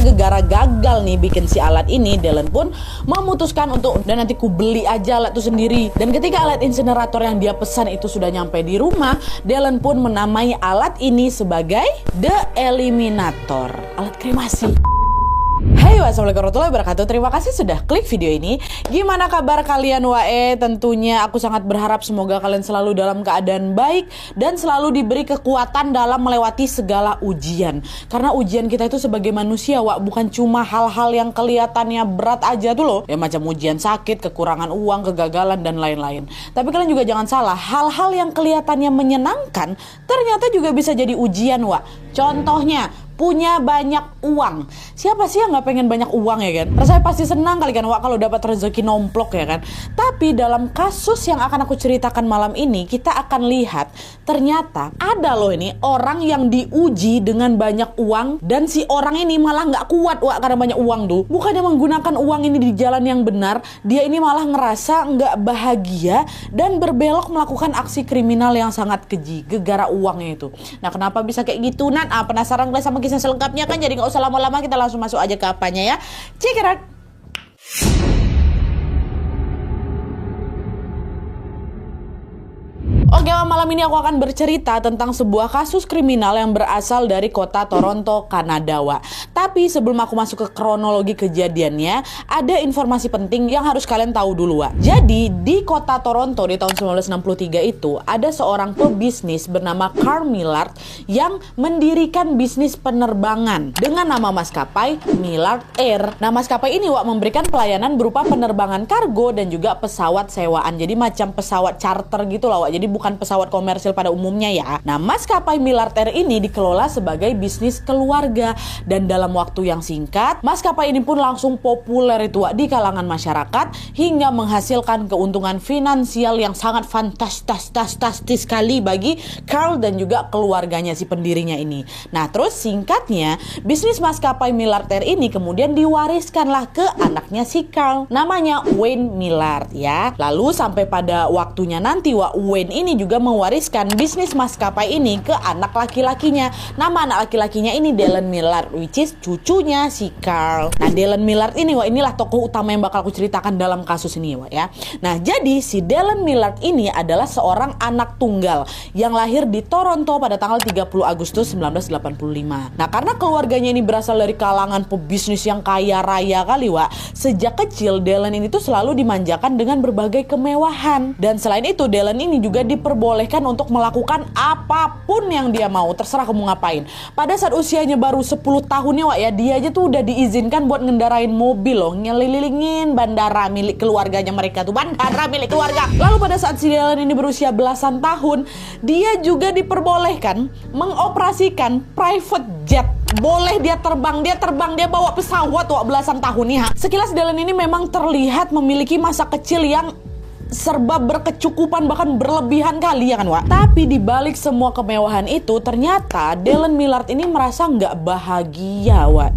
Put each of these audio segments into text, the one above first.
gara-gara gagal nih bikin si alat ini, Dylan pun memutuskan untuk dan nanti ku beli aja alat itu sendiri. Dan ketika alat insinerator yang dia pesan itu sudah nyampe di rumah, Dylan pun menamai alat ini sebagai The Eliminator, alat kremasi. Hai, wassalamualaikum warahmatullahi wabarakatuh. Terima kasih sudah klik video ini. Gimana kabar kalian wae? Tentunya aku sangat berharap semoga kalian selalu dalam keadaan baik dan selalu diberi kekuatan dalam melewati segala ujian. Karena ujian kita itu sebagai manusia, wak, bukan cuma hal-hal yang kelihatannya berat aja tuh loh. Ya macam ujian sakit, kekurangan uang, kegagalan dan lain-lain. Tapi kalian juga jangan salah, hal-hal yang kelihatannya menyenangkan ternyata juga bisa jadi ujian, wak. Contohnya punya banyak uang. Siapa sih yang nggak pengen banyak uang ya kan? Rasanya pasti senang kali kan wak kalau dapat rezeki nomplok ya kan. Tapi dalam kasus yang akan aku ceritakan malam ini, kita akan lihat ternyata ada loh ini orang yang diuji dengan banyak uang dan si orang ini malah nggak kuat wak karena banyak uang tuh. Bukannya menggunakan uang ini di jalan yang benar, dia ini malah ngerasa nggak bahagia dan berbelok melakukan aksi kriminal yang sangat keji gara-gara uangnya itu. Nah, kenapa bisa kayak gitu? Nah, penasaran guys sama kisah selengkapnya kan? Jadi nggak usah lama-lama, kita langsung masuk aja ke apanya ya. Check it out. Oke, malam ini aku akan bercerita tentang sebuah kasus kriminal yang berasal dari kota Toronto, Kanada, Wak. Tapi sebelum aku masuk ke kronologi kejadiannya, ada informasi penting yang harus kalian tahu dulu, Wak. Jadi, di kota Toronto di tahun 1963 itu, ada seorang pebisnis bernama Carl Millard yang mendirikan bisnis penerbangan dengan nama maskapai Millard Air. Nah, maskapai ini, Wak, memberikan pelayanan berupa penerbangan kargo dan juga pesawat sewaan. Jadi macam pesawat charter gitu lah, Wak. Jadi bukan pesawat komersil pada umumnya ya. Nah, maskapai Millard Air ini dikelola sebagai bisnis keluarga dan dalam waktu yang singkat, maskapai ini pun langsung populer itu di kalangan masyarakat hingga menghasilkan keuntungan finansial yang sangat fantastis sekali bagi Carl dan juga keluarganya si pendirinya ini. Nah, terus singkatnya, bisnis maskapai Millard Air ini kemudian diwariskanlah ke anaknya si Carl, namanya Wayne Millard ya. Lalu sampai pada waktunya nanti Wayne ini juga mewariskan bisnis maskapai ini ke anak laki-lakinya. Nama anak laki-lakinya ini Dylan Millard, which is cucunya si Carl. Nah, Dylan Millard ini, inilah tokoh utama yang bakal aku ceritakan dalam kasus ini, ya. Nah, jadi si Dylan Millard ini adalah seorang anak tunggal yang lahir di Toronto pada tanggal 30 Agustus 1985. Nah, karena keluarganya ini berasal dari kalangan pebisnis yang kaya raya kali, sejak kecil Dylan ini tuh selalu dimanjakan dengan berbagai kemewahan. Dan selain itu, Dylan ini juga diperbolehkan untuk melakukan apapun yang dia mau, terserah kamu ngapain. Pada saat usianya baru 10 tahunnya, Wak, ya, dia aja tuh udah diizinkan buat ngendarain mobil loh, ngelilingin bandara milik keluarganya mereka tuh, bandara milik keluarga. Lalu pada saat si Dylan ini berusia belasan tahun, dia juga diperbolehkan mengoperasikan private jet. Boleh dia terbang, dia bawa pesawat, Wak, belasan tahun nih. Sekilas Dylan ini memang terlihat memiliki masa kecil yang serba berkecukupan, bahkan berlebihan kali ya kan, Wak. Tapi dibalik semua kemewahan itu, ternyata Dylan Millard ini merasa nggak bahagia, Wak.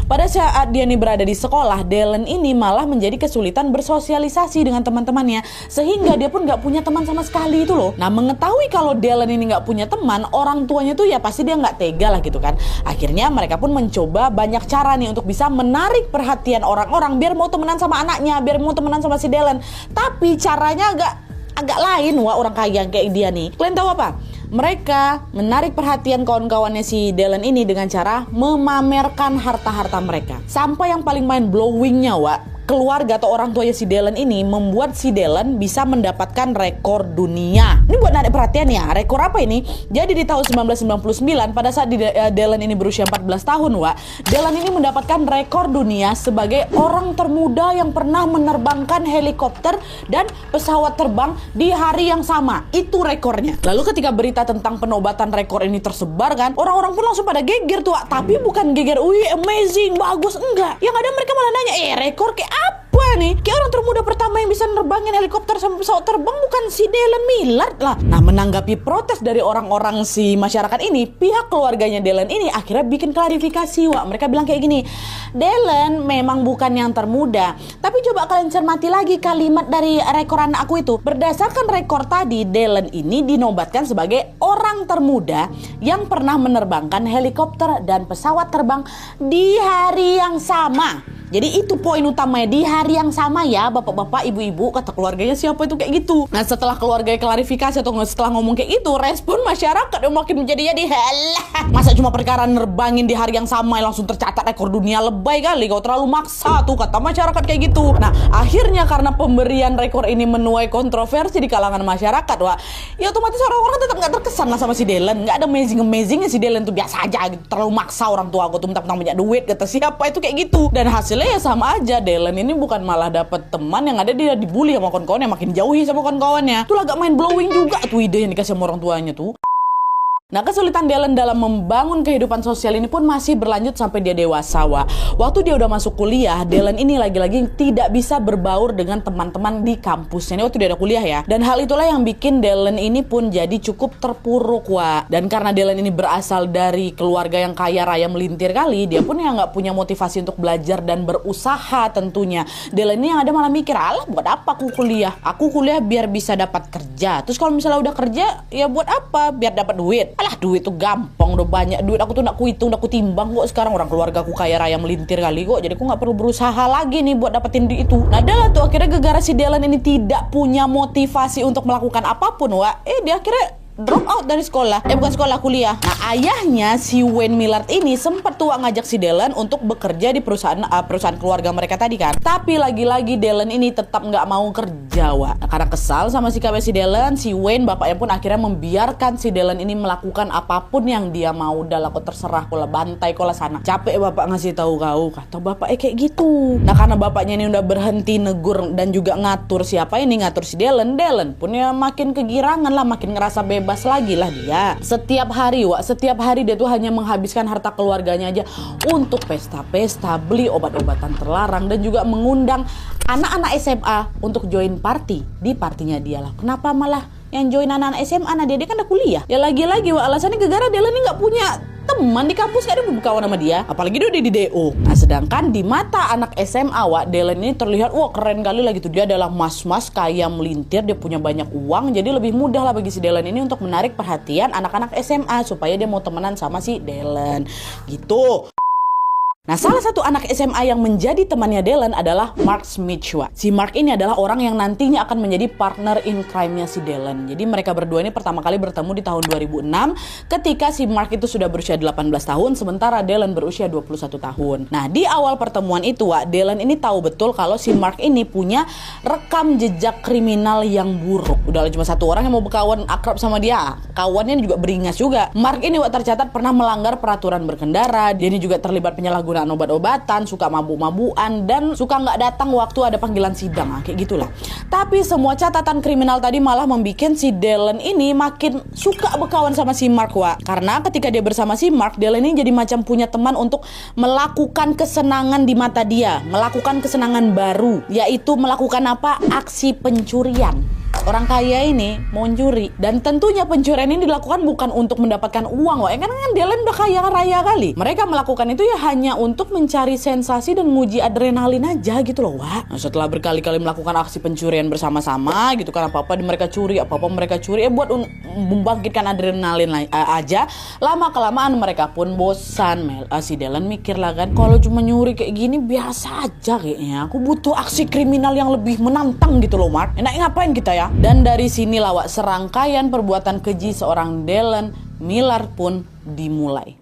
Pada saat dia nih berada di sekolah, Dylan ini malah menjadi kesulitan bersosialisasi dengan teman-temannya, sehingga dia pun nggak punya teman sama sekali itu loh. Nah, mengetahui kalau Dylan ini nggak punya teman, orang tuanya tuh ya pasti dia nggak tega lah gitu kan. Akhirnya mereka pun mencoba banyak cara nih untuk bisa menarik perhatian orang-orang biar mau temenan sama anaknya, biar mau temenan sama si Dylan. Tapi caranya agak lain, Wak, orang kaya kayak dia nih. Kalian tahu apa? Mereka menarik perhatian kawan-kawannya si Dylan ini dengan cara memamerkan harta-harta mereka. Sampai yang paling mind blowingnya, Wak, keluarga atau orang tuanya si Dylan ini membuat si Dylan bisa mendapatkan rekor dunia. Ini buat narik perhatian ya. Rekor apa ini? Jadi di tahun 1999 pada saat Dylan ini berusia 14 tahun, Wak, Dylan ini mendapatkan rekor dunia sebagai orang termuda yang pernah menerbangkan helikopter dan pesawat terbang di hari yang sama. Itu rekornya. Lalu ketika berita tentang penobatan rekor ini tersebar kan, orang-orang pun langsung pada geger tuh, Wak. Tapi bukan geger, wih amazing, bagus, enggak. Yang ada mereka malah nanya, rekor kayak apa kira nih kayak orang termuda pertama yang bisa nerbangin helikopter sama pesawat terbang bukan si Dylan Millard lah. Nah, menanggapi protes dari orang-orang si masyarakat ini, pihak keluarganya Dylan ini akhirnya bikin klarifikasi, Wak. Mereka bilang kayak gini, Dylan memang bukan yang termuda, tapi coba kalian cermati lagi kalimat dari rekor anak aku itu. Berdasarkan rekor tadi, Dylan ini dinobatkan sebagai orang termuda yang pernah menerbangkan helikopter dan pesawat terbang di hari yang sama. Jadi itu poin utamanya, di hari yang sama ya bapak-bapak, ibu-ibu, kata keluarganya siapa itu kayak gitu. Nah, setelah keluarganya klarifikasi atau setelah ngomong kayak gitu, respon masyarakat yang makin menjadi halah, masa cuma perkara nerbangin di hari yang sama langsung tercatat rekor dunia, lebay kali, kau terlalu maksa tuh, kata masyarakat kayak gitu. Nah, akhirnya karena pemberian rekor ini menuai kontroversi di kalangan masyarakat, wah, ya otomatis orang-orang tetap nggak terkesan lah sama si Dylan. Nggak ada amazing-amazingnya si Dylan tuh, biasa aja gitu, terlalu maksa orang tua aku tuh mentang-mentang banyak duit, kata siapa itu kayak gitu. Dan hasilnya ya sama aja, Dylan ini bukan malah dapet teman, yang ada dia dibully sama kawan-kawannya, makin jauhi sama kawan-kawannya. Tuh agak main blowing juga tuh ide yang dikasih sama orang tuanya tuh. Nah, kesulitan Dylan dalam membangun kehidupan sosial ini pun masih berlanjut sampai dia dewasa, Wak. Waktu dia udah masuk kuliah, Dylan ini lagi-lagi tidak bisa berbaur dengan teman-teman di kampusnya. Ini waktu dia ada kuliah ya. Dan hal itulah yang bikin Dylan ini pun jadi cukup terpuruk, Wak. Dan karena Dylan ini berasal dari keluarga yang kaya raya melintir kali, dia pun ya nggak punya motivasi untuk belajar dan berusaha tentunya. Dylan ini yang ada malah mikir, alah buat apa aku kuliah? Aku kuliah biar bisa dapat kerja. Terus kalau misalnya udah kerja, ya buat apa? Biar dapat duit. Alah, duit tuh gampang, udah banyak duit, aku tuh nak kuhitung, udah kutimbang kok sekarang, orang keluarga aku kaya raya melintir kali kok, jadi aku nggak perlu berusaha lagi nih buat dapetin duit itu. Nah, dah tuh akhirnya gara-gara si Dylan ini tidak punya motivasi untuk melakukan apapun, Wak, dia akhirnya drop out dari sekolah, bukan sekolah, kuliah. Nah, ayahnya si Wayne Millard ini sempat tuh ngajak si Dylan untuk bekerja di perusahaan keluarga mereka tadi kan. Tapi lagi-lagi Dylan ini tetap nggak mau kerja, Wak. Nah, karena kesal sama sikapnya si Dylan, si Wayne bapaknya pun akhirnya membiarkan si Dylan ini melakukan apapun yang dia mau. Udah lah, kok terserah, kola bantai, kola sana. Capek bapak ngasih tahu kau, kata bapaknya kayak gitu. Nah, karena bapaknya ini udah berhenti negur dan juga ngatur siapa ini, ngatur si Dylan pun ya makin kegirangan lah, makin ngerasa bebas lagi lah dia. Setiap hari, Wak, setiap hari dia tuh hanya menghabiskan harta keluarganya aja untuk pesta-pesta, beli obat-obatan terlarang, dan juga mengundang anak-anak SMA untuk join party di partinya dia lah. Kenapa malah yang join anak-anak SMA? Nah, dia kan udah kuliah. Ya lagi-lagi, Wak, alasannya gara-gara dia ini nggak punya teman di kampus, gak ada yang berkawan sama dia, apalagi dia udah di DO. Nah, sedangkan di mata anak SMA, Wak, Dylan ini terlihat wah keren kali lah gitu. Dia adalah mas-mas kaya melintir, dia punya banyak uang, jadi lebih mudah lah bagi si Dylan ini untuk menarik perhatian anak-anak SMA supaya dia mau temenan sama si Dylan gitu. Nah, salah satu anak SMA yang menjadi temannya Dylan adalah Mark Smith. Si Mark ini adalah orang yang nantinya akan menjadi partner in crime-nya si Dylan. Jadi mereka berdua ini pertama kali bertemu di tahun 2006 ketika si Mark itu sudah berusia 18 tahun, sementara Dylan berusia 21 tahun. Nah, di awal pertemuan itu, Wak, Dylan ini tahu betul kalau si Mark ini punya rekam jejak kriminal yang buruk. Udah cuma satu orang yang mau berkawan akrab sama dia. Kawannya juga beringas juga. Mark ini, Wak, tercatat pernah melanggar peraturan berkendara. Dia ini juga terlibat penyalahgunaan obat-obatan, suka mabuk-mabuan, dan suka nggak datang waktu ada panggilan sidang, kayak gitulah. Tapi semua catatan kriminal tadi malah membuat si Dylan ini makin suka berkawan sama si Mark, Wak. Karena ketika dia bersama si Mark, Dylan ini jadi macam punya teman untuk melakukan kesenangan di mata dia, melakukan kesenangan baru, yaitu melakukan apa? Aksi pencurian. Orang kaya ini mau mencuri, dan tentunya pencurian ini dilakukan bukan untuk mendapatkan uang, Wak. Karena kan Dylan udah kaya raya kali. Mereka melakukan itu ya hanya untuk mencari sensasi dan menguji adrenalin aja gitu loh, Wak. Nah, setelah berkali-kali melakukan aksi pencurian bersama-sama gitu kan, apa-apa mereka curi buat membangkitkan adrenalin aja. Lama-kelamaan mereka pun bosan. Si Dylan mikir lah kan, kalau cuma nyuri kayak gini biasa aja kayaknya. Aku butuh aksi kriminal yang lebih menantang gitu loh, Mark. Enak ngapain kita ya? Dan dari sini lawak serangkaian perbuatan keji seorang Dylan Millard pun dimulai.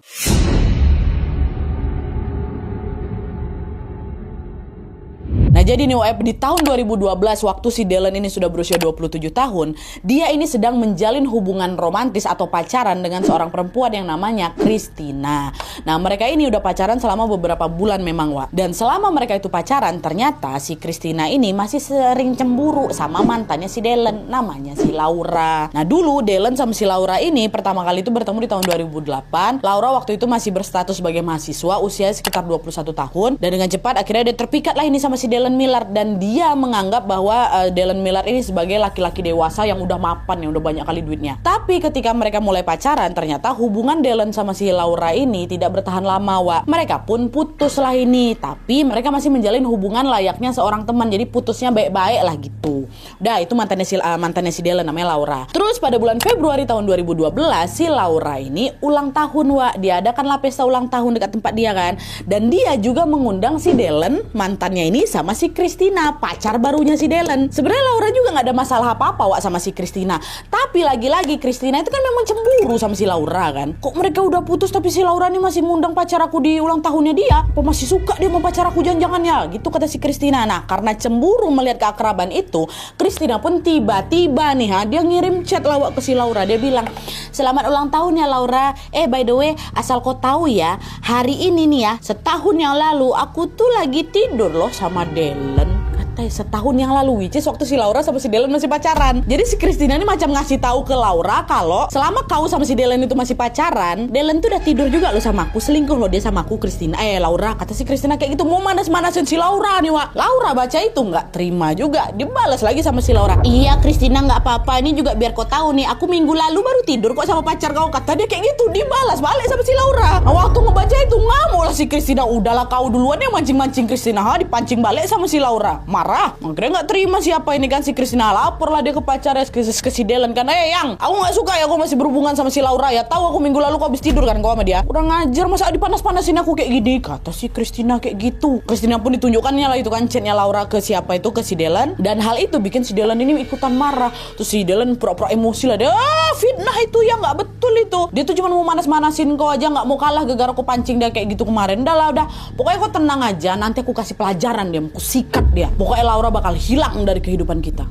Nah, jadi nih, di tahun 2012 waktu si Dylan ini sudah berusia 27 tahun, dia ini sedang menjalin hubungan romantis atau pacaran dengan seorang perempuan yang namanya Christina. Nah, mereka ini udah pacaran selama beberapa bulan memang, Wak. Dan selama mereka itu pacaran, ternyata si Christina ini masih sering cemburu sama mantannya si Dylan, namanya si Laura. Nah, dulu Dylan sama si Laura ini pertama kali itu bertemu di tahun 2008. Laura waktu itu masih berstatus sebagai mahasiswa, usia sekitar 21 tahun. Dan dengan cepat akhirnya dia terpikat lah ini sama si Dylan Dylan Millard, dan dia menganggap bahwa Dylan Millard ini sebagai laki-laki dewasa yang udah mapan, yang udah banyak kali duitnya. Tapi ketika mereka mulai pacaran, ternyata hubungan Dylan sama si Laura ini tidak bertahan lama, Wak. Mereka pun putus lah ini, tapi mereka masih menjalin hubungan layaknya seorang teman, jadi putusnya baik-baik lah gitu. Udah, itu mantannya si Dylan namanya Laura. Terus pada bulan Februari tahun 2012 si Laura ini ulang tahun, Wak. Diadakanlah pesta ulang tahun dekat tempat dia kan, dan dia juga mengundang si Dylan, mantannya ini, sama si Christina, pacar barunya si Dylan. Sebenarnya Laura juga nggak ada masalah apa-apa, Wak, sama si Christina. Tapi lagi-lagi Christina itu kan memang cemburu sama si Laura kan. Kok mereka udah putus tapi si Laura ini masih ngundang pacar aku di ulang tahunnya dia? Apa masih suka dia sama pacar aku jangan-jangan ya? Gitu kata si Christina. Nah, karena cemburu melihat keakraban itu, Christina pun tiba-tiba nih dia ngirim chat lawak ke si Laura. Dia bilang, "Selamat ulang tahun ya Laura. By the way, asal kau tahu ya, hari ini nih ya, setahun yang lalu aku tuh lagi tidur loh sama Dylan." Setahun yang lalu, which is waktu si Laura sama si Dylan masih pacaran. Jadi si Christina ini macam ngasih tahu ke Laura kalau selama kau sama si Dylan itu masih pacaran, Dylan tuh udah tidur juga lo sama aku, selingkuh lo dia sama aku, Christina. Laura, kata si Christina kayak gitu, mau manas-manasin si Laura nih, Wak. Laura baca itu nggak terima juga, dibalas lagi sama si Laura. "Iya Christina, nggak apa-apa, ini juga biar kau tahu nih, aku minggu lalu baru tidur kok sama pacar kau," kata dia kayak gitu. Dibalas balik sama si Laura. Nah, waktu ngebaca itu ngamuk lah si Christina. Udahlah kau duluan yang mancing-mancing Christina, dipancing balik sama si Laura. Marah, akhirnya nggak terima siapa ini kan si Christina, lapor lah dia ke pacarnya ke si Dylan kan, "Yang aku nggak suka ya kau masih berhubungan sama si Laura ya, tahu aku minggu lalu kau habis tidur kan kau sama dia, kurang ngajar masa dipanas-panasin aku kayak gini," kata si Christina kayak gitu. Christina pun ditunjukkannya lah itu kan chatnya Laura ke siapa itu, ke si Dylan, dan hal itu bikin si Dylan ini ikutan marah. Terus si Dylan pura-pura emosi lah, dia fitnah itu ya, nggak betul itu, dia tuh cuma mau manas-manasin kau aja, nggak mau kalah gara-gara aku pancing dia kayak gitu kemarin. Udah pokoknya kau tenang aja, nanti aku kasih pelajaran dia, aku sikat dia, pokoknya Laura bakal hilang dari kehidupan kita.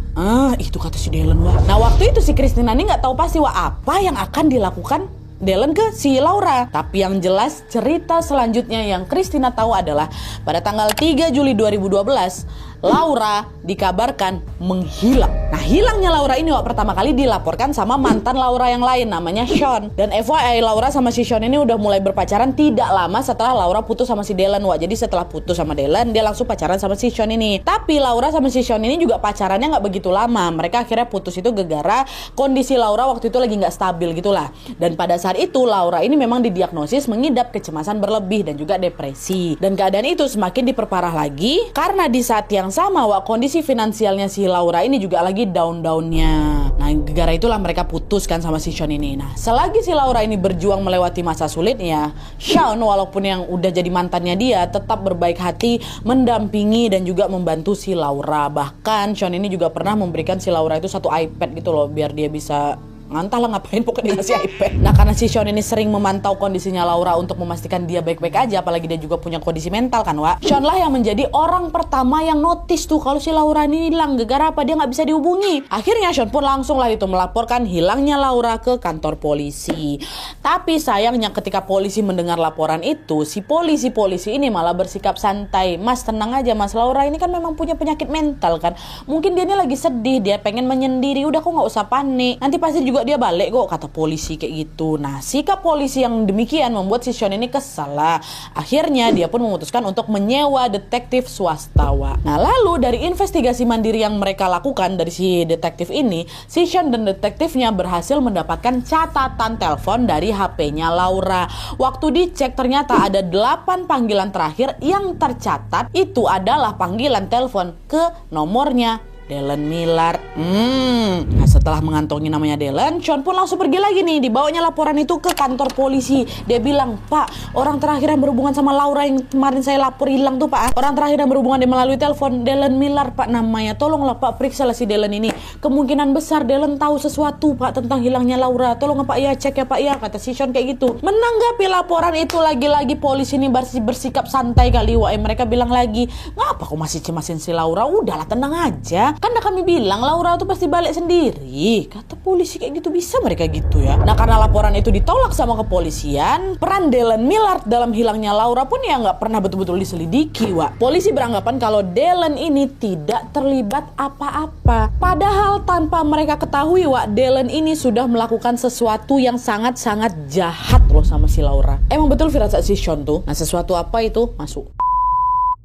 Itu kata si Dylan, Wak. Nah, waktu itu si Christina ini nggak tahu pasti, Wak, apa yang akan dilakukan Dylan ke si Laura. Tapi yang jelas cerita selanjutnya yang Christina tahu adalah pada tanggal 3 Juli 2012 Laura dikabarkan menghilang. Nah, hilangnya Laura ini pertama kali dilaporkan sama mantan Laura yang lain namanya Sean. Dan FYI, Laura sama si Sean ini udah mulai berpacaran tidak lama setelah Laura putus sama si Dylan, Wak. Jadi setelah putus sama Dylan, dia langsung pacaran sama si Sean ini. Tapi Laura sama si Sean ini juga pacarannya nggak begitu lama. Mereka akhirnya putus itu gara-gara kondisi Laura waktu itu lagi nggak stabil gitulah. Dan pada saat itu Laura ini memang didiagnosis mengidap kecemasan berlebih dan juga depresi. Dan keadaan itu semakin diperparah lagi karena di saat yang sama, Wak, kondisi finansialnya si Laura ini juga lagi down-downnya. Nah, gara-gara itulah mereka putus kan sama si Sean ini. Nah, selagi si Laura ini berjuang melewati masa sulitnya, Sean walaupun yang udah jadi mantannya dia tetap berbaik hati mendampingi dan juga membantu si Laura. Bahkan Sean ini juga pernah memberikan si Laura itu satu iPad gitu loh, biar dia bisa ngantah lah ngapain pokoknya dikasih iPad. Nah, karena si Sean ini sering memantau kondisinya Laura untuk memastikan dia baik-baik aja, apalagi dia juga punya kondisi mental kan, Wak. Sean lah yang menjadi orang pertama yang notice tuh kalau si Laura ini hilang, gara-gara apa dia nggak bisa dihubungi. Akhirnya Sean pun langsung lah itu melaporkan hilangnya Laura ke kantor polisi. Tapi sayangnya ketika polisi mendengar laporan itu, si polisi ini malah bersikap santai. "Mas, tenang aja Mas, Laura ini kan memang punya penyakit mental kan. Mungkin dia ini lagi sedih, dia pengen menyendiri. Udah kok nggak usah panik. Nanti pasti juga dia balik kok," kata polisi kayak gitu. Nah, sikap polisi yang demikian membuat si Sean ini kesal lah. Akhirnya dia pun memutuskan untuk menyewa detektif swasta, Wak. Nah, lalu dari investigasi mandiri yang mereka lakukan dari si detektif ini, si Sean dan detektifnya berhasil mendapatkan catatan telepon dari HP-nya Laura. Waktu dicek ternyata ada 8 panggilan terakhir yang tercatat itu adalah panggilan telepon ke nomornya Dylan Millard. Nah, setelah mengantongi namanya Dylan, Sean pun langsung pergi lagi nih. Dibawanya laporan itu ke kantor polisi. Dia bilang, "Pak, orang terakhir yang berhubungan sama Laura yang kemarin saya lapor hilang tuh, Pak. Orang terakhir yang berhubungan dia melalui telepon Dylan Millard, Pak, namanya. Tolonglah Pak, periksa lah si Dylan ini. Kemungkinan besar Dylan tahu sesuatu, Pak, tentang hilangnya Laura. Tolong Pak ya, cek ya Pak ya," kata si Sean kayak gitu. Menanggapi laporan itu lagi-lagi polisi ini bersikap santai kali, Wak. Mereka bilang lagi, "Ngapa kok masih cemasin si Laura? Udahlah, tenang aja. Kan udah kami bilang Laura tuh pasti balik sendiri," kata polisi kayak gitu. Bisa mereka gitu ya. Nah, karena laporan itu ditolak sama kepolisian, peran Dylan Millard dalam hilangnya Laura pun ya nggak pernah betul-betul diselidiki, Wak. Polisi beranggapan kalau Dylan ini tidak terlibat apa-apa. Padahal tanpa mereka ketahui, Wak, Dylan ini sudah melakukan sesuatu yang sangat-sangat jahat loh sama si Laura. Emang betul firasat si Sean tuh. Nah, sesuatu apa itu? Masuk.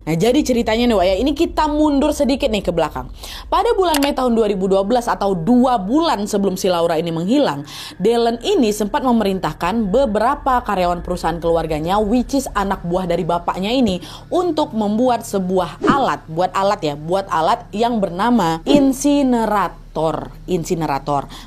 Nah, jadi ceritanya nih Wak ya, ini kita mundur sedikit nih ke belakang. Pada bulan Mei tahun 2012 atau 2 bulan sebelum si Laura ini menghilang, Dellen ini sempat memerintahkan beberapa karyawan perusahaan keluarganya, which is anak buah dari bapaknya ini, untuk membuat sebuah alat, buat alat yang bernama insinerator.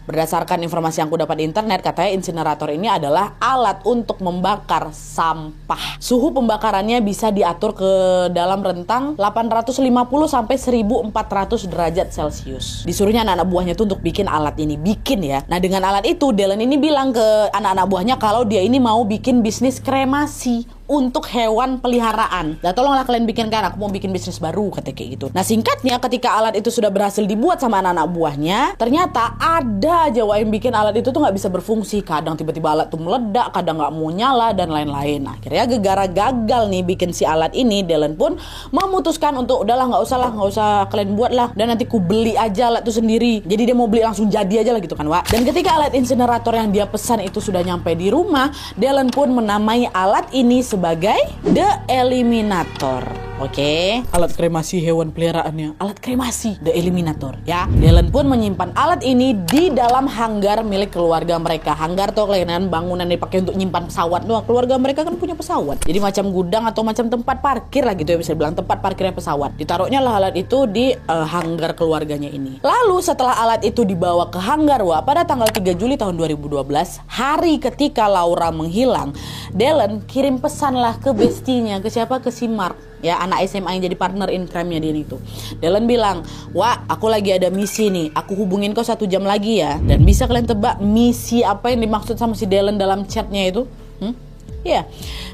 Berdasarkan informasi yang aku dapat di internet, katanya insinerator ini adalah alat untuk membakar sampah. Suhu pembakarannya bisa diatur ke dalam rentang 850 sampai 1400 derajat Celcius. Disuruhnya anak-anak buahnya tuh untuk bikin alat ini, ya. Nah, dengan alat itu Dellen ini bilang ke anak-anak buahnya kalau dia ini mau bikin bisnis kremasi untuk hewan peliharaan. Nah, tolonglah kalian bikinkan, aku mau bikin bisnis baru, kata kayak gitu. Nah, singkatnya ketika alat itu sudah berhasil dibuat sama anak-anak buahnya, ternyata ada aja yang bikin alat itu tuh nggak bisa berfungsi. Kadang tiba-tiba alat tuh meledak, kadang nggak mau nyala, dan lain-lain. Nah, akhirnya gara-gara gagal nih bikin si alat ini, Dellen pun memutuskan untuk udahlah nggak usah kalian buat lah, dan nanti ku beli aja alat itu sendiri. Jadi dia mau beli langsung jadi aja lah gitu kan, Wak. Dan ketika alat insinerator yang dia pesan itu sudah nyampe di rumah, Dellen pun menamai alat ini sebagai The Eliminator. Oke, alat kremasi hewan peliharaannya, alat kremasi The Eliminator ya. Dellen pun menyimpan alat ini di dalam hanggar milik keluarga mereka. Hanggar tuh kalian bangunan yang dipakai untuk nyimpan pesawat. Wah, keluarga mereka kan punya pesawat. Jadi macam gudang atau macam tempat parkir lah gitu ya, bisa dibilang tempat parkirnya pesawat. Ditaruhnya lah alat itu di hanggar keluarganya ini. Lalu setelah alat itu dibawa ke hanggar, Wah, pada tanggal 3 Juli tahun 2012, hari ketika Laura menghilang, Dellen kirim pesan lah ke bestinya, ke siapa? Ke si Mark, ya, anak SMA yang jadi partner in crime-nya dia itu. Dellen bilang, "Wah, aku lagi ada misi nih. Aku hubungin kau 1 jam lagi ya." Dan bisa kalian tebak misi apa yang dimaksud sama si Dellen dalam chatnya itu? Ya,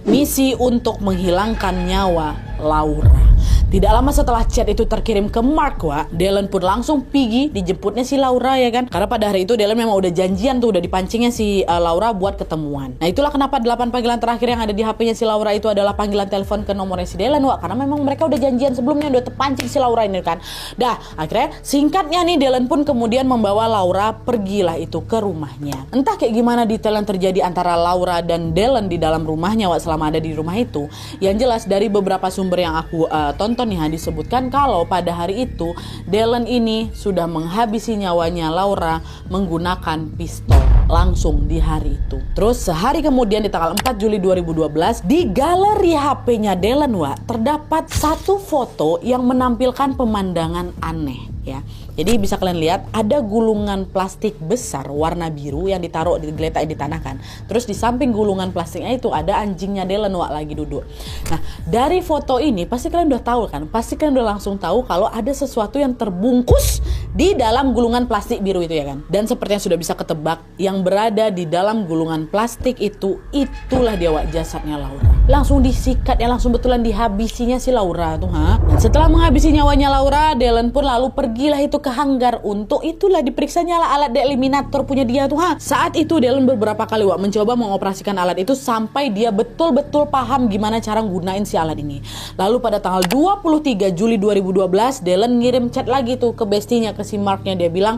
misi untuk menghilangkan nyawa Laura. Tidak lama setelah chat itu terkirim ke Mark, Wak, Dellen pun langsung pergi dijemputnya si Laura ya kan. Karena pada hari itu Dellen memang udah janjian tuh, udah dipancingnya si Laura buat ketemuan. Nah, itulah kenapa 8 panggilan terakhir yang ada di HP-nya si Laura itu adalah panggilan telepon ke nomornya si Dellen, Wak. Karena memang mereka udah janjian sebelumnya, udah terpancing si Laura ini kan. Dah, akhirnya singkatnya nih Dellen pun kemudian membawa Laura pergilah itu ke rumahnya. Entah kayak gimana detail yang terjadi antara Laura dan Dellen di dalam rumahnya, Wak, selama ada di rumah itu. Yang jelas dari beberapa sumber yang aku tonton nih, disebutkan kalau pada hari itu Dellen ini sudah menghabisi nyawanya Laura menggunakan pistol langsung di hari itu. Terus sehari kemudian di tanggal 4 Juli 2012 di galeri HP-nya Dellen, Wak, terdapat satu foto yang menampilkan pemandangan aneh ya. Jadi bisa kalian lihat ada gulungan plastik besar warna biru yang ditaruh digeletak di tanah kan. Terus di samping gulungan plastiknya itu ada anjingnya Dellen, Wak, lagi duduk. Nah, dari foto ini pasti kalian udah tahu kan? Pasti kalian udah langsung tahu kalau ada sesuatu yang terbungkus di dalam gulungan plastik biru itu ya kan. Dan seperti yang sudah bisa ketebak, yang berada di dalam gulungan plastik itu, itulah dia, Wak, jasadnya Laura. Langsung disikat ya, langsung betulan dihabisinya si Laura tuh, ha. Dan setelah menghabisi nyawanya Laura, Dellen pun lalu pergilah itu ke hanggar untuk itulah diperiksa nyala alat The Eliminator punya dia tuh, ha. Saat itu Dellen beberapa kali, Wak, mencoba mengoperasikan alat itu sampai dia betul-betul paham gimana cara gunain si alat ini. Lalu pada tanggal 23 Juli 2012 Dellen ngirim chat lagi tuh ke bestinya, ke si Marknya. Dia bilang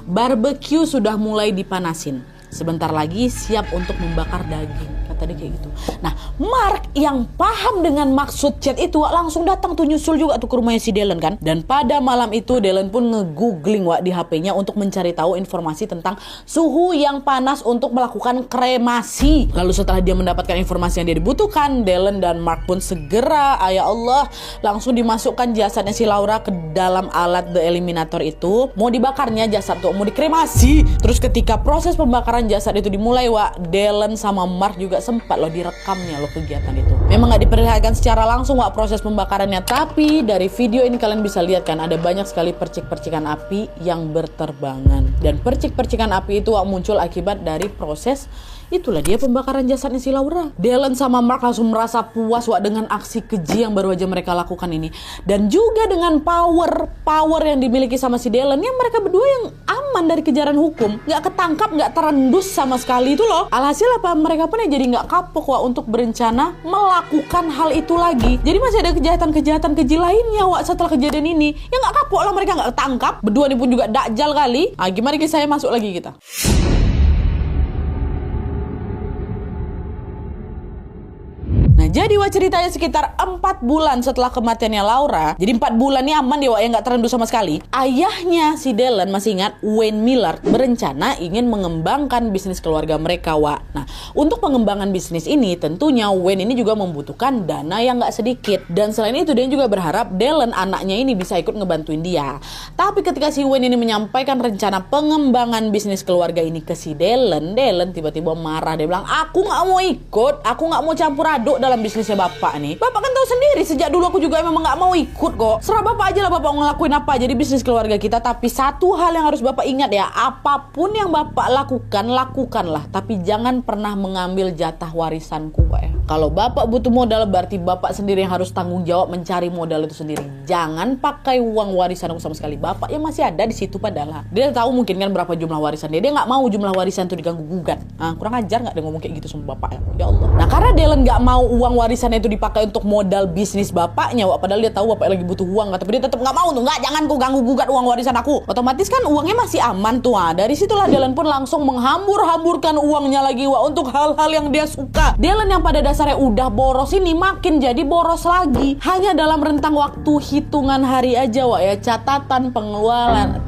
barbecue sudah mulai dipanasin, sebentar lagi siap untuk membakar daging, kata dia kayak gitu. Nah, Mark yang paham dengan maksud chat itu, Wak, langsung datang tuh, nyusul juga tuh ke rumahnya si Dellen kan. Dan pada malam itu Dellen pun nge-googling, Wak, di HP-nya untuk mencari tahu informasi tentang suhu yang panas untuk melakukan kremasi. Lalu setelah dia mendapatkan informasi yang dia dibutuhkan, Dellen dan Mark pun segera, ya Allah, langsung dimasukkan jasadnya si Laura ke dalam alat The Eliminator itu. Mau dibakarnya jasad tuh, mau dikremasi. Terus ketika proses pembakaran jasad itu dimulai, Wak, Dellen sama Mark juga sempat loh direkamnya loh kegiatan itu. Memang nggak diperlihatkan secara langsung, Wak, proses pembakarannya, tapi dari video ini kalian bisa lihat kan ada banyak sekali percik-percikan api yang berterbangan. Dan percik-percikan api itu, Wak, muncul akibat dari proses itulah dia pembakaran jasadnya si Laura. Dellen sama Mark langsung merasa puas, Wak, dengan aksi keji yang baru aja mereka lakukan ini. Dan juga dengan power yang dimiliki sama si Dellen, yang mereka berdua yang aman dari kejaran hukum, nggak ketangkap, nggak terendus sama sekali itu loh. Alhasil apa, mereka pun jadi nggak kapok, Wak, untuk berencana melakukan hal itu lagi. Jadi masih ada kejahatan-kejahatan keji lainnya, Wak, setelah kejadian ini. Ya nggak kapok lah, mereka nggak ketangkap. Berdua ini pun juga dakjal kali. Gimana kisahnya, masuk lagi kita. Nah, Jadi Wak, ceritanya sekitar 4 bulan setelah kematiannya Laura, jadi 4 bulan ini aman ya Wak, ya nggak terendu sama sekali. Ayahnya si Dylan, masih ingat, Wayne Millard, berencana ingin mengembangkan bisnis keluarga mereka Wak. Nah, untuk pengembangan bisnis ini tentunya Wayne ini juga membutuhkan dana yang nggak sedikit. Dan selain itu dia juga berharap Dylan anaknya ini bisa ikut ngebantuin dia. Tapi ketika si Wayne ini menyampaikan rencana pengembangan bisnis keluarga ini ke si Dylan tiba-tiba marah. Dia bilang, aku nggak mau ikut, aku nggak mau campur aduk dalam bisnisnya bapak nih. Bapak kan tahu sendiri, sejak dulu aku juga memang nggak mau ikut kok. Serah bapak aja lah, bapak mau ngelakuin apa jadi bisnis keluarga kita. Tapi satu hal yang harus bapak ingat ya, apapun yang bapak lakukan, lakukanlah. Tapi jangan pernah mengambil jatah warisanku ya. Kalau bapak butuh modal, berarti bapak sendiri yang harus tanggung jawab mencari modal itu sendiri. Jangan pakai uang warisan aku sama sekali. Bapak yang masih ada di situ padahal. Dia tahu mungkin kan berapa jumlah warisan dia. Dia nggak mau jumlah warisan itu diganggu gugat. Kurang ajar nggak dia ngomong kayak gitu sama bapak ya Allah. Nah, karena Dylan nggak mau uang warisan itu dipakai untuk modal bisnis bapaknya, padahal dia tahu bapak lagi butuh uang, tapi dia tetap nggak mau tuh. Nggak, jangan kau ganggu gugat uang warisan aku. Otomatis kan uangnya masih aman tuh. Dari situlah Dylan pun langsung menghambur-hamburkan uangnya lagi Wak, untuk hal-hal yang dia suka. Dylan yang pada dasarnya udah boros ini makin jadi boros lagi. Hanya dalam rentang waktu hitungan hari aja Wak ya, catatan pengeluaran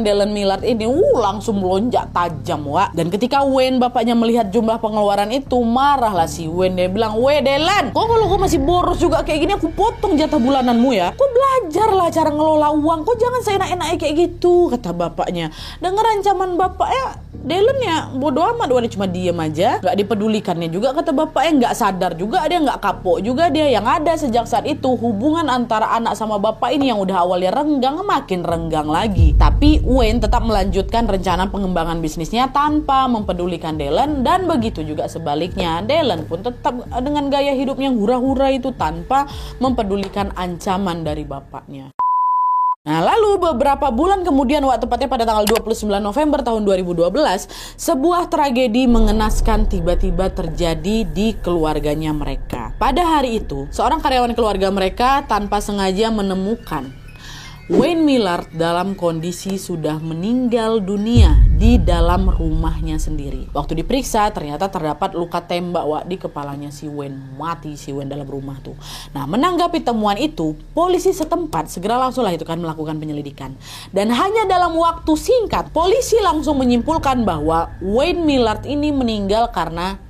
Dylan Millard ini langsung melonjak tajam Wak. Dan ketika Wayne bapaknya melihat jumlah pengeluaran itu, marahlah si Wayne. Dia bilang, "Weh Dylan, kok kalau kau masih boros juga kayak gini, aku potong jatah bulananmu ya. Kau belajarlah cara ngelola uang, kok jangan seenak-enaknya kayak gitu," kata bapaknya. Dengar ancaman bapaknya, Dylan ya bodo amat, dia cuma diem aja, nggak dipedulikannya juga kata bapaknya. Nggak sadar juga dia, nggak kapok juga dia. Yang ada sejak saat itu hubungan antara anak sama bapak ini yang udah awalnya renggang makin renggang lagi. Tapi Wayne tetap melanjutkan rencana pengembangan bisnisnya tanpa mempedulikan Dylan, dan begitu juga sebaliknya. Dylan pun tetap dengan gaya hidup yang hura-hura itu tanpa mempedulikan ancaman dari bapaknya. Nah, lalu beberapa bulan kemudian, tepatnya pada tanggal 29 November tahun 2012, sebuah tragedi mengenaskan tiba-tiba terjadi di keluarganya mereka. Pada hari itu, seorang karyawan keluarga mereka tanpa sengaja menemukan Wayne Millard dalam kondisi sudah meninggal dunia di dalam rumahnya sendiri. Waktu diperiksa ternyata terdapat luka tembak Wak di kepalanya si Wayne. Mati si Wayne dalam rumah tuh. Nah, menanggapi temuan itu, polisi setempat segera langsung lah itu kan melakukan penyelidikan. Dan hanya dalam waktu singkat, polisi langsung menyimpulkan bahwa Wayne Millard ini meninggal karena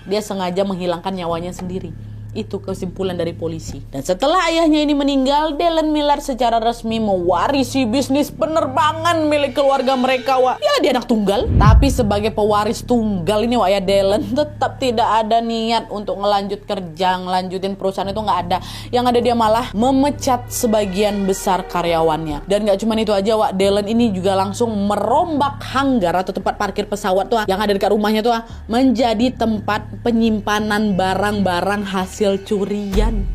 dia sengaja menghilangkan nyawanya sendiri. Itu kesimpulan dari polisi. Dan setelah ayahnya ini meninggal, Dylan Millard secara resmi mewarisi bisnis penerbangan milik keluarga mereka Wak. Ya, dia anak tunggal. Tapi sebagai pewaris tunggal ini Wak ya, Dylan tetap tidak ada niat untuk ngelanjut kerja, ngelanjutin perusahaan itu nggak ada. Yang ada dia malah memecat sebagian besar karyawannya. Dan nggak cuma itu aja Wak, Dylan ini juga langsung merombak hanggar atau tempat parkir pesawat tuh yang ada dekat rumahnya tuh menjadi tempat penyimpanan barang-barang hasil curian.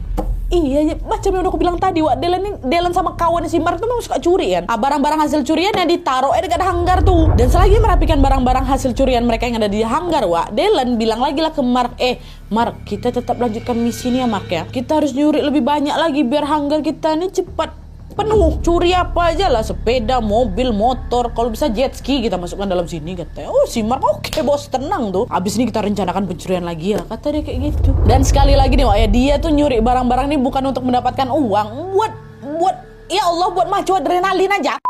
Iya, macam yang udah aku bilang tadi Wak, Dylan sama kawan si Mark tuh memang suka curi kan. Barang-barang hasil curian yang ditaruh dekat hanggar tuh. Dan selagi merapikan barang-barang hasil curian mereka yang ada di hanggar Wak, Dylan bilang lagi lah ke Mark, Mark, kita tetap lanjutkan misi nih ya Mark ya. Kita harus nyuri lebih banyak lagi biar hanggar kita ini cepat penuh. Curi apa aja lah, sepeda, mobil, motor, kalau bisa jet ski kita masukkan dalam sini katanya. Oh si Mark, oke bos, tenang tuh. Abis ini kita rencanakan pencurian lagi ya, kata dia kayak gitu. Dan sekali lagi nih Wak ya, dia tuh nyuri barang-barang ini bukan untuk mendapatkan uang, buat ya Allah, buat macu adrenalin aja.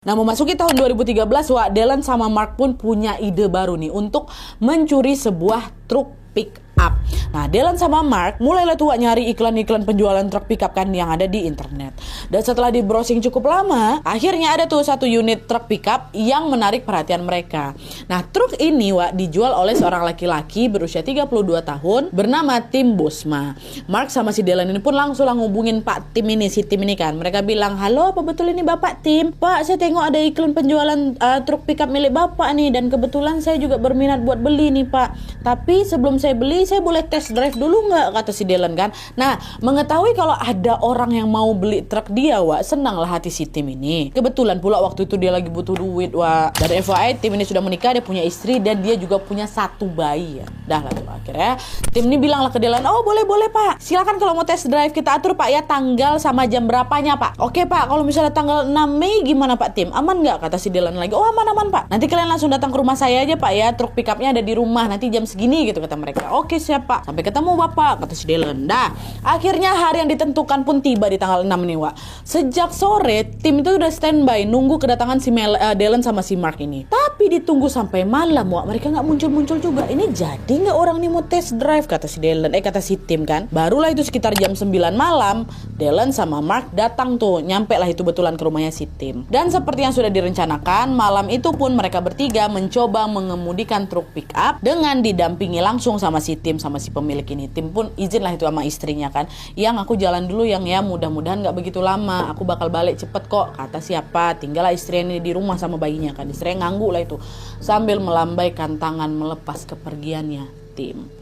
Nah, memasuki tahun 2013 Wak, Dylan sama Mark pun punya ide baru nih untuk mencuri sebuah truk pick up. Nah, Dylan sama Mark mulailah tuh nyari iklan-iklan penjualan truk pickup kan yang ada di internet. Dan setelah di browsing cukup lama, akhirnya ada tuh satu unit truk pickup yang menarik perhatian mereka. Nah, truk ini Wak dijual oleh seorang laki-laki berusia 32 tahun bernama Tim Bosma. Mark sama si Dylan ini pun langsung ngubungin Pak Tim ini, si Tim ini kan. Mereka bilang, "Halo, apa betul ini Bapak Tim? Pak, saya tengok ada iklan penjualan truk pickup milik Bapak nih, dan kebetulan saya juga berminat buat beli nih Pak. Tapi sebelum saya beli, saya boleh test drive dulu nggak?" kata si Dylan kan. Nah, mengetahui kalau ada orang yang mau beli truk dia Wak, senanglah hati si Tim ini. Kebetulan pula waktu itu dia lagi butuh duit Wak. Dan FYI, Tim ini sudah menikah, dia punya istri dan dia juga punya 1 bayi ya. Dah lah tuh akhirnya Tim ini bilang lah ke Dylan, "Oh boleh Pak, silakan kalau mau test drive kita atur Pak ya, tanggal sama jam berapanya Pak." "Oke Pak, kalau misalnya tanggal 6 Mei gimana Pak Tim? Aman nggak?" kata si Dylan lagi. "Oh aman Pak, nanti kalian langsung datang ke rumah saya aja Pak ya, truk pickupnya ada di rumah, nanti jam segini," gitu kata mereka. "Oke case-nya Pak. Sampai ketemu Bapak, kata si Dylan. Dah, akhirnya hari yang ditentukan pun tiba di tanggal 6 nih Wak. Sejak sore tim itu udah standby nunggu kedatangan si Dylan sama si Mark ini. Tapi ditunggu sampai malam Wak, mereka nggak muncul-muncul juga. Ini jadi nggak orang nih mau test drive, kata si Dylan, kata si Tim kan. Barulah itu sekitar jam 9 malam, Dylan sama Mark datang tuh, nyampe lah itu betulan ke rumahnya si Tim. Dan seperti yang sudah direncanakan, malam itu pun mereka bertiga mencoba mengemudikan truk pick up dengan didampingi langsung sama si Tim, sama si pemilik ini. Tim pun izin lah itu sama istrinya kan, yang aku jalan dulu yang ya mudah-mudahan nggak begitu lama, aku bakal balik cepet kok, kata siapa. Tinggallah istrinya ini di rumah sama bayinya kan, istrinya ngangguk lah itu sambil melambaikan tangan melepas kepergiannya Tim.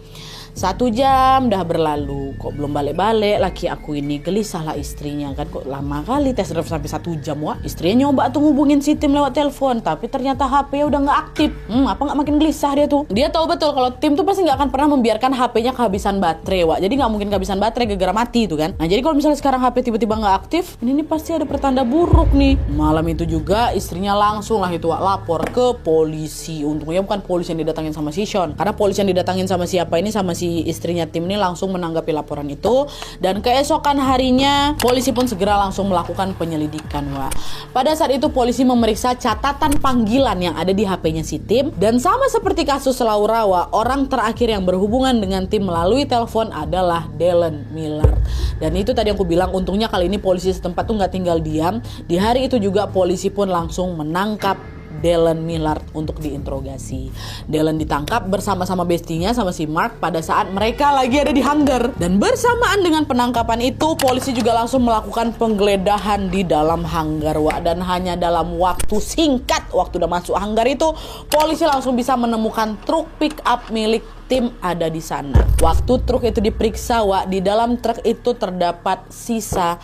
1 jam dah berlalu, kok belum balik-balik. Laki aku ini gelisah lah istrinya kan, kok lama kali tes drive sampai 1 jam Wak. Istrinya nyoba tuh ngubungin si Tim lewat telepon, tapi ternyata HP-nya udah nggak aktif. Apa nggak makin gelisah dia tuh. Dia tahu betul kalau Tim tuh pasti nggak akan pernah membiarkan HP-nya kehabisan baterai Wak. Jadi nggak mungkin kehabisan baterai gara-gara mati itu kan. Nah jadi kalau misalnya sekarang HP tiba-tiba nggak aktif, ini pasti ada pertanda buruk nih. Malam itu juga istrinya langsung lah itu Wak lapor ke polisi. Untungnya bukan polisi yang didatangin sama si Sean, karena polisi yang didatangin sama siapa ini, sama si istrinya Tim ini langsung menanggapi laporan itu. Dan keesokan harinya polisi pun segera langsung melakukan penyelidikan Wak. Pada saat itu polisi memeriksa catatan panggilan yang ada di HP-nya si Tim. Dan sama seperti kasus Laura Wak, orang terakhir yang berhubungan dengan Tim melalui telepon adalah Dylan Miller. Dan itu tadi yang aku bilang, untungnya kali ini polisi setempat tuh nggak tinggal diam. Di hari itu juga polisi pun langsung menangkap Dylan Miller untuk diinterogasi. Dylan ditangkap bersama-sama bestinya sama si Mark pada saat mereka lagi ada di hangar. Dan bersamaan dengan penangkapan itu, polisi juga langsung melakukan penggeledahan di dalam hangar Wak. Dan hanya dalam waktu singkat, waktu udah masuk hangar itu, polisi langsung bisa menemukan truk pick up milik Tim ada di sana. Waktu truk itu diperiksa Wak, di dalam truk itu terdapat sisa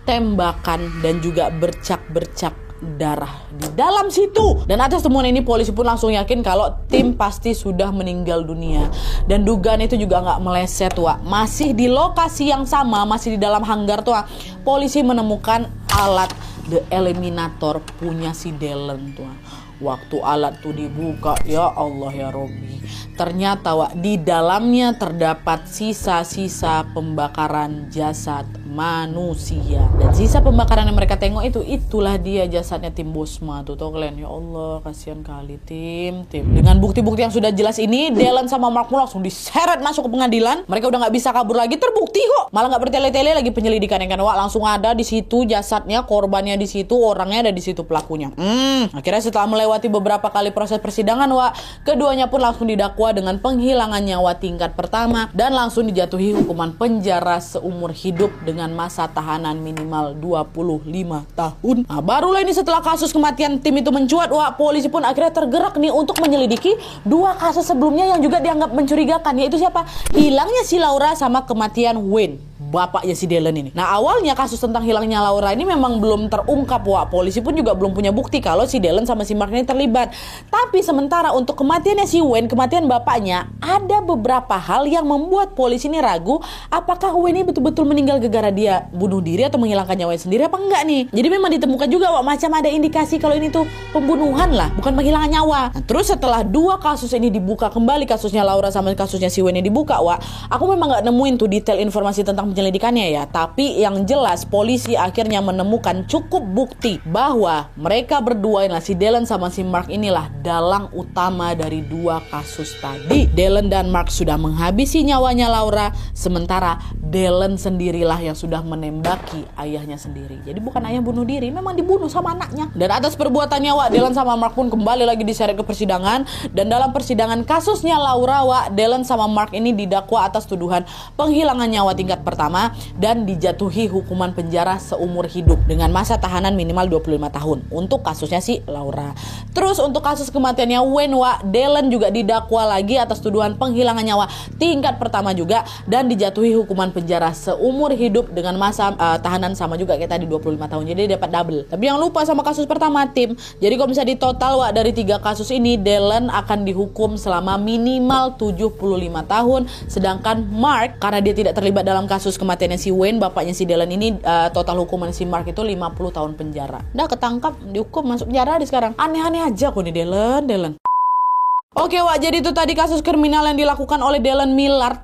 tembakan dan juga bercak-bercak darah di dalam situ. Dan atas temuan ini polisi pun langsung yakin kalau Tim pasti sudah meninggal dunia. Dan dugaan itu juga nggak meleset Wak. Masih di lokasi yang sama, masih di dalam hangar tuh Wak, polisi menemukan alat The Eliminator punya si Dylan tuh Wak. Waktu alat tuh dibuka, ya Allah ya Robbi, ternyata Wak, di dalamnya terdapat sisa-sisa pembakaran jasad manusia. Dan sisa pembakaran yang mereka tengok itu, itulah dia jasadnya Tim Bosma tuh, tau kalian. Ya Allah, kasihan kali Tim. Dengan bukti-bukti yang sudah jelas ini, Dylan sama Mark pun langsung diseret masuk ke pengadilan. Mereka udah nggak bisa kabur lagi, terbukti kok. Malah nggak bertele-tele lagi penyelidikan kan Wak, langsung ada di situ jasadnya, korbannya di situ, orangnya ada di situ, pelakunya. Akhirnya setelah melewati beberapa kali proses persidangan Wak, keduanya pun langsung didakwa dengan penghilangan nyawa tingkat pertama dan langsung dijatuhi hukuman penjara seumur hidup dengan masa tahanan minimal 25 tahun. Nah, barulah ini setelah kasus kematian Tim itu mencuat Wak, polisi pun akhirnya tergerak nih untuk menyelidiki 2 kasus sebelumnya yang juga dianggap mencurigakan, yaitu siapa? Hilangnya si Laura sama kematian Wayne, bapaknya si Dylan ini. Nah awalnya kasus tentang hilangnya Laura ini memang belum terungkap Wak. Polisi pun juga belum punya bukti kalau si Dylan sama si Mark ini terlibat. Tapi sementara untuk kematiannya si Wayne, kematian bapaknya, ada beberapa hal yang membuat polisi ini ragu apakah Wayne ini betul-betul meninggal gara-gara dia bunuh diri atau menghilangkan nyawanya sendiri apa enggak nih. Jadi memang ditemukan juga Wak, macam ada indikasi kalau ini tuh pembunuhan lah, bukan menghilangkan nyawa. Nah, terus setelah 2 kasus ini dibuka kembali, kasusnya Laura sama kasusnya si Wayne ini dibuka Wak, aku memang gak nemuin tuh detail informasi tentang penyelidikannya ya. Tapi yang jelas polisi akhirnya menemukan cukup bukti bahwa mereka berdua inilah, si Dylan sama si Mark inilah dalang utama dari 2 kasus tadi. Dylan dan Mark sudah menghabisi nyawanya Laura, sementara Dylan sendirilah yang sudah menembaki ayahnya sendiri. Jadi bukan ayah bunuh diri, memang dibunuh sama anaknya. Dan atas perbuatannya Wak, Dylan sama Mark pun kembali lagi diseret ke persidangan. Dan dalam persidangan kasusnya Laura Wak, Dylan sama Mark ini didakwa atas tuduhan penghilangan nyawa tingkat pertama dan dijatuhi hukuman penjara seumur hidup dengan masa tahanan minimal 25 tahun untuk kasusnya si Laura. Terus untuk kasus kematiannya Wayne Wak, Dylan juga didakwa lagi atas tuduhan penghilangan nyawa tingkat pertama juga dan dijatuhi hukuman penjara seumur hidup dengan masa tahanan sama juga kayak tadi 25 tahun. Jadi dapat double. Tapi yang lupa sama kasus pertama Tim. Jadi kalau misalnya di total Wak, dari 3 kasus ini Dylan akan dihukum selama minimal 75 tahun, sedangkan Mark karena dia tidak terlibat dalam kasus kematiannya si Wayne, bapaknya si Dylan ini, total hukuman si Mark itu 50 tahun penjara. Udah ketangkap, dihukum masuk penjara di sekarang. Aneh-aneh aja kok nih Dylan. Oke Wak, jadi itu tadi kasus kriminal yang dilakukan oleh Dellen Millard.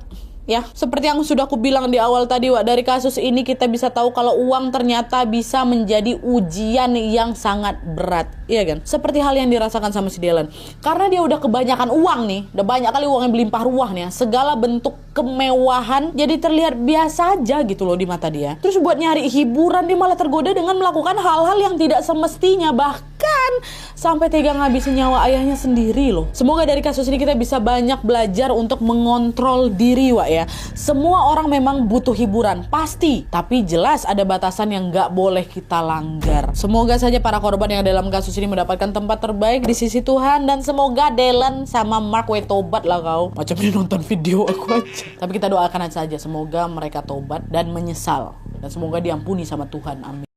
Ya, seperti yang sudah aku bilang di awal tadi Wak, dari kasus ini kita bisa tahu kalau uang ternyata bisa menjadi ujian yang sangat berat. Iya kan? Seperti hal yang dirasakan sama si Dellen. Karena dia udah kebanyakan uang nih, udah banyak kali uang yang berlimpah ruah nih ya. Segala bentuk kemewahan jadi terlihat biasa aja gitu loh di mata dia. Terus buat nyari hiburan dia malah tergoda dengan melakukan hal-hal yang tidak semestinya, bahkan sampai tega ngabisin nyawa ayahnya sendiri loh. Semoga dari kasus ini kita bisa banyak belajar untuk mengontrol diri Wak ya. Semua orang memang butuh hiburan, pasti. Tapi jelas ada batasan yang gak boleh kita langgar. Semoga saja para korban yang dalam kasus ini mendapatkan tempat terbaik di sisi Tuhan. Dan semoga Dellen sama Mark tobat lah kau. Macam dia nonton video aku aja. Tapi kita doakan saja semoga mereka tobat dan menyesal. Dan semoga diampuni sama Tuhan, amin.